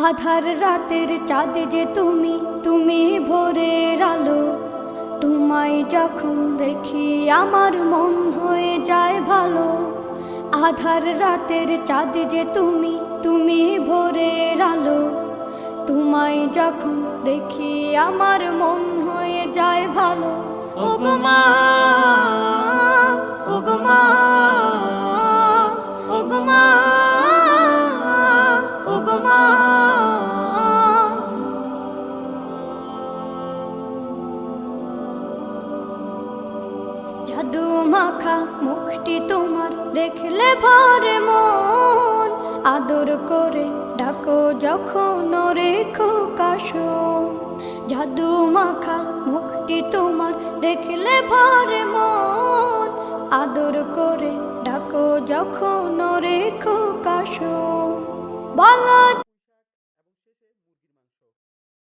আধার রাতের চাঁদ যে তুমি, তুমি ভোরের আলো। তোমায় যখন দেখি আমার মন হয়ে যায় ভালো। আধার রাতের চাঁদ যে তুমি, তুমি ভোরের আলো। তোমায় যখন দেখি আমার মন হয়ে যায় ভালো। ওগো মা, ওগো মা, ওগো মা, ওগো মা। জাদু মাখা মুখটি তোমার দেখলে ভরে মন। আদর করে ডাকো যখন রেখো কাশন। জাদু মাখা মুখটি তোমার দেখলে ভরে মন। আদর করে ডাকো যখন রেখো কাশন। বলো